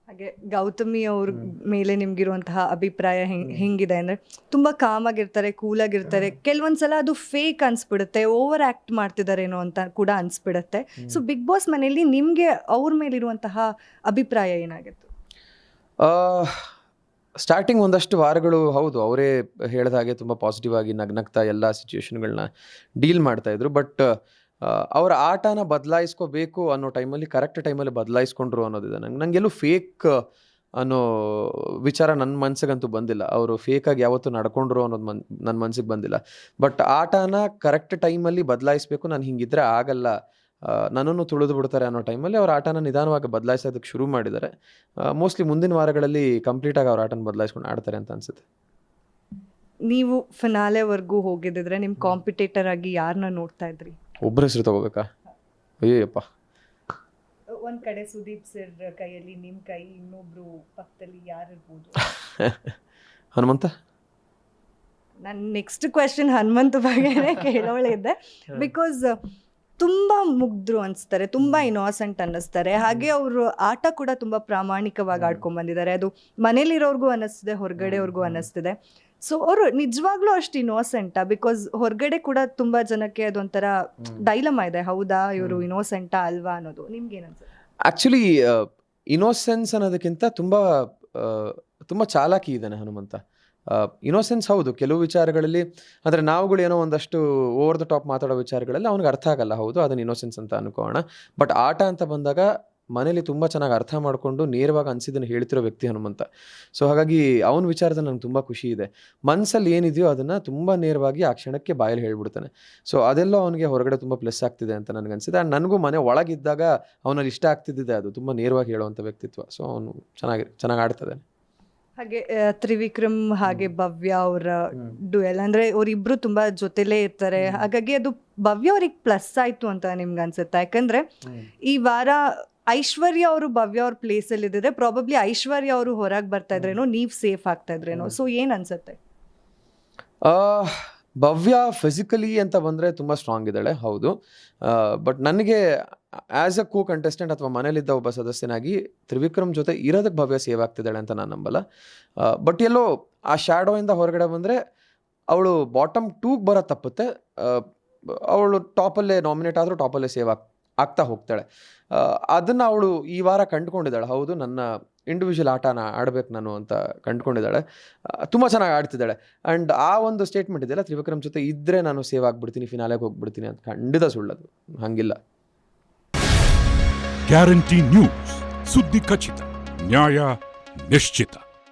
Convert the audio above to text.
ಹಾಗೆ ಗೌತಮಿ ಅವ್ರ ಮೇಲೆ ನಿಮ್ಗಿರುವಂತಹ ಅಭಿಪ್ರಾಯ ಹೆಂಗಿದೆ ಅಂದ್ರೆ ತುಂಬಾ ಕಾಮ್ ಆಗಿರ್ತಾರೆ, ಕೂಲ್ ಆಗಿರ್ತಾರೆ, ಕೆಲವೊಂದ್ಸಲ ಅದು ಫೇಕ್ ಅನ್ಸ್ಬಿಡುತ್ತೆ, ಓವರ್ ಆಕ್ಟ್ ಮಾಡ್ತಿದಾರೇನೋ ಅಂತ ಕೂಡ ಅನ್ಸ್ಬಿಡುತ್ತೆ. ಸೊ ಬಿಗ್ ಬಾಸ್ ಮನೆಯಲ್ಲಿ ನಿಮ್ಗೆ ಅವ್ರ ಮೇಲಿರುವಂತಹ ಅಭಿಪ್ರಾಯ ಏನಾಗಿತ್ತು? ಸ್ಟಾರ್ಟಿಂಗ್ ಒಂದಷ್ಟು ವಾರಗಳು ಹೌದು, ಅವರೇ ಹೇಳಿದ ಹಾಗೆ ತುಂಬ ಪಾಸಿಟಿವ್ ಆಗಿ ನಗ್ನಗ್ತಾ ಎಲ್ಲ ಸಿಚುವೇಶನ್ಗಳನ್ನ ಡೀಲ್ ಮಾಡ್ತಾಯಿದ್ರು. ಬಟ್ ಅವರ ಆಟನ ಬದಲಾಯಿಸ್ಕೋಬೇಕು ಅನ್ನೋ ಟೈಮಲ್ಲಿ ಕರೆಕ್ಟ್ ಟೈಮಲ್ಲಿ ಬದಲಾಯಿಸ್ಕೊಂಡ್ರು ಅನ್ನೋದಿದೆ. ನಂಗೆಲ್ಲೂ ಫೇಕ್ ಅನ್ನೋ ವಿಚಾರ ನನ್ನ ಮನ್ಸಿಗಂತೂ ಬಂದಿಲ್ಲ. ಅವರು ಫೇಕಾಗಿ ಯಾವತ್ತೂ ನಡ್ಕೊಂಡ್ರು ಅನ್ನೋದು ನನ್ನ ಮನ್ಸಿಗೆ ಬಂದಿಲ್ಲ. ಬಟ್ ಆಟನ ಕರೆಕ್ಟ್ ಟೈಮಲ್ಲಿ ಬದಲಾಯಿಸ್ಬೇಕು, ನಾನು ಹಿಂಗಿದ್ರೆ ಆಗಲ್ಲ, ನನ್ನನ್ನು ತುಳಿದು ಬಿಡ್ತಾರೆ ಅನ್ನೋ ಟೈಮಲ್ಲಿ ಅವ್ರ ಆಟನ ನಿಧಾನವಾಗಿ ಬದಲಾಯಿಸೋದಕ್ಕೆ ಶುರು ಮಾಡಿದ್ದಾರೆ. ಮೋಸ್ಟ್ಲಿ ಮುಂದಿನ ವಾರಗಳಲ್ಲಿ ಕಂಪ್ಲೀಟಾಗಿ ಅವ್ರ ಆಟನ ಬದಲಾಯಿಸ್ಕೊಂಡು ಆಡ್ತಾರೆ ಅಂತ ಅನ್ಸುತ್ತೆ. ನೀವು ಫಿನಾಲೆವರೆಗೂ ಹೋಗಿದ್ದಿದ್ರೆ ನಿಮ್ಮ ಕಾಂಪಿಟೇಟರ್ ಆಗಿ ಯಾರನ್ನ ನೋಡ್ತಾ ಇದ್ರಿ? ಒಬ್ಬರ ಹೆಸರು ತಗೋಬೇಕಾ? ಅಯ್ಯಪ್ಪ, ಒಂದ್ ಕಡೆ ಸುದೀಪ್ ಸರ್ ಕೈಯಲ್ಲಿ ನಿಮ್ ಕೈ, ಇನ್ನೊಬ್ರು ಪಕ್ಕದಲ್ಲಿ ಯಾರಿರ್ಬೋದು? ಹನುಮಂತ. ನಾನು ನೆಕ್ಸ್ಟ್ ಕ್ವೆಶ್ಚನ್ ಹನುಮಂತ ಬಗ್ಗೆನೇ ಕೇಳೋಳಿದ್ದೆ. ಬಿಕಾಸ್ ತುಂಬಾ ಮುಗ್ದ್ರು ಅನಿಸ್ತಾರೆ, ತುಂಬಾ ಇನೋಸೆಂಟ್ ಅನ್ನಿಸ್ತಾರೆ. ಹಾಗೆ ಅವರು ಆಟ ಕೂಡ ತುಂಬಾ ಪ್ರಾಮಾಣಿಕವಾಗಿ ಆಡ್ಕೊಂಡ್ ಬಂದಿದ್ದಾರೆ. ಅದು ಮನೇಲಿರೋರ್ಗೂ ಅನ್ನಿಸ್ತಿದೆ, ಹೊರಗಡೆಯವ್ರಿಗೂ ಅನ್ನಿಸ್ತಿದೆ. ಸೊ ಅವರು ನಿಜವಾಗ್ಲೂ ಅಷ್ಟು ಇನೋಸೆಂಟಾ? ಬಿಕಾಸ್ ಹೊರಗಡೆ ಕೂಡ ತುಂಬಾ ಜನಕ್ಕೆ ಅದೊಂಥರ ಡೈಲಮಾ ಇದೆ, ಹೌದಾ ಇವರು ಇನೋಸೆಂಟಾ ಅಲ್ವಾ ಅನ್ನೋದು. ನಿಮ್ಗೇನು ಅನ್ಸುತ್ತೆ? ಆ್ಯಕ್ಚುಲಿ ಇನೋಸೆನ್ಸ್ ಅನ್ನೋದಕ್ಕಿಂತ ತುಂಬ ಚಾಲಾಕಿ ಇದ್ದಾನೆ ಹನುಮಂತ. ಇನೋಸೆನ್ಸ್ ಹೌದು ಕೆಲವು ವಿಚಾರಗಳಲ್ಲಿ, ಅಂದರೆ ನಾವುಗಳು ಏನೋ ಒಂದಷ್ಟು ಓವರ್ ದ ಟಾಪ್ ಮಾತಾಡೋ ವಿಚಾರಗಳಲ್ಲಿ ಅವ್ನಿಗೆ ಅರ್ಥ ಆಗಲ್ಲ, ಹೌದು ಅದನ್ನು ಇನೋಸೆನ್ಸ್ ಅಂತ ಅನ್ಕೋಣ. ಬಟ್ ಆಟ ಅಂತ ಬಂದಾಗ ಮನೇಲಿ ತುಂಬ ಚೆನ್ನಾಗಿ ಅರ್ಥ ಮಾಡಿಕೊಂಡು ನೇರವಾಗಿ ಅನಿಸಿದ್ದನ್ನು ಹೇಳ್ತಿರೋ ವ್ಯಕ್ತಿ ಹನುಮಂತ. ಸೊ ಹಾಗಾಗಿ ಅವನ ವಿಚಾರದಲ್ಲಿ ನನಗೆ ತುಂಬ ಖುಷಿ ಇದೆ. ಮನಸ್ಸಲ್ಲಿ ಏನಿದೆಯೋ ಅದನ್ನು ತುಂಬ ನೇರವಾಗಿ ಆ ಕ್ಷಣಕ್ಕೆ ಬಾಯಲ್ಲಿ ಹೇಳ್ಬಿಡ್ತಾನೆ. ಸೊ ಅದೆಲ್ಲ ಅವನಿಗೆ ಹೊರಗಡೆ ತುಂಬ ಪ್ಲಸ್ ಆಗ್ತಿದೆ ಅಂತ ನನಗನ್ಸಿದೆ. ಆ್ಯಂಡ್ ನನಗೂ ಮನೆ ಒಳಗಿದ್ದಾಗ ಅವನಲ್ಲಿ ಇಷ್ಟ ಆಗ್ತಿದ್ದಿದೆ, ಅದು ತುಂಬ ನೇರವಾಗಿ ಹೇಳುವಂಥ ವ್ಯಕ್ತಿತ್ವ. ಸೊ ಅವನು ಚೆನ್ನಾಗಿ ಆಡ್ತದೆ. ಹಾಗೆ ತ್ರಿವಿಕ್ರಮ್ ಹಾಗೆ ಭವ್ಯ ಅವರ ಡುಯಲ್, ಅಂದ್ರೆ ಅವರಿಬ್ರು ತುಂಬಾ ಜೊತೆಲೇ ಇರ್ತಾರೆ. ಹಾಗಾಗಿ ಅದು ಭವ್ಯ ಅವ್ರಿಗೆ ಪ್ಲಸ್ ಆಯ್ತು ಅಂತ ನಿಮ್ಗೆ ಅನ್ಸುತ್ತಾ? ಯಾಕಂದ್ರೆ ಈ ವಾರ ಐಶ್ವರ್ಯ ಅವರು ಭವ್ಯ ಅವ್ರ ಪ್ಲೇಸ್ ಅಲ್ಲಿ ಇದ್ದಿದ್ರೆ ಪ್ರಾಬಬ್ಲಿ ಐಶ್ವರ್ಯ ಅವರು ಹೊರಗೆ ಬರ್ತಾ ಇದ್ರೇನೋ, ನೀವ್ ಸೇಫ್ ಆಗ್ತಾ ಇದ್ರೇನೋ. ಸೊ ಏನ್ ಅನ್ಸುತ್ತೆ? ಭವ್ಯ ಫಿಸಿಕಲಿ ಅಂತ ಬಂದರೆ ತುಂಬ ಸ್ಟ್ರಾಂಗ್ ಇದ್ದಾಳೆ, ಹೌದು. ಬಟ್ ನನಗೆ ಆ್ಯಸ್ ಅ ಕೋ ಕಂಟೆಸ್ಟೆಂಟ್ ಅಥವಾ ಮನೇಲಿದ್ದ ಒಬ್ಬ ಸದಸ್ಯನಾಗಿ ತ್ರಿವಿಕ್ರಮ್ ಜೊತೆ ಇರೋದಕ್ಕೆ ಭವ್ಯ ಸೇವ್ ಆಗ್ತಿದ್ದಾಳೆ ಅಂತ ನಾನು ನಂಬಲ್ಲ. ಬಟ್ ಎಲ್ಲೋ ಆ ಶ್ಯಾಡೋಯಿಂದ ಹೊರಗಡೆ ಬಂದರೆ ಅವಳು ಬಾಟಮ್ 2ಗೆ ಬರೋ ತಪ್ಪುತ್ತೆ. ಅವಳು ಟಾಪಲ್ಲೇ ನಾಮಿನೇಟ್ ಆದರೂ ಟಾಪಲ್ಲೇ ಸೇವ್ ಆಗ್ತಾ ಹೋಗ್ತಾಳೆ. ಅದನ್ನು ಅವಳು ಈ ವಾರ ಕಂಡುಕೊಂಡಿದ್ದಾಳೆ, ಹೌದು ನನ್ನ ಇಂಡಿವಿಜುವಲ್ ಆಟನ ಆಡಬೇಕು ನಾನು ಅಂತ ಕಂಡುಕೊಂಡಿದ್ದಾಳೆ. ತುಂಬ ಚೆನ್ನಾಗಿ ಆಡ್ತಿದ್ದಾಳೆ. ಆ್ಯಂಡ್ ಆ ಒಂದು ಸ್ಟೇಟ್ಮೆಂಟ್ ಇದೆಯಲ್ಲ, ತ್ರಿವಿಕ್ರಮ್ ಜೊತೆ ಇದ್ದರೆ ನಾನು ಸೇವ್ ಆಗಿಬಿಡ್ತೀನಿ, ಫಿನಾಲೆಗೆ ಹೋಗ್ಬಿಡ್ತೀನಿ ಅಂತ, ಖಂಡಿತ ಸುಳ್ಳದು, ಹಾಗಿಲ್ಲ. ಗ್ಯಾರಂಟಿ ನ್ಯೂಸ್, ಸುದ್ದಿ ಖಚಿತ, ನ್ಯಾಯ ನಿಶ್ಚಿತ.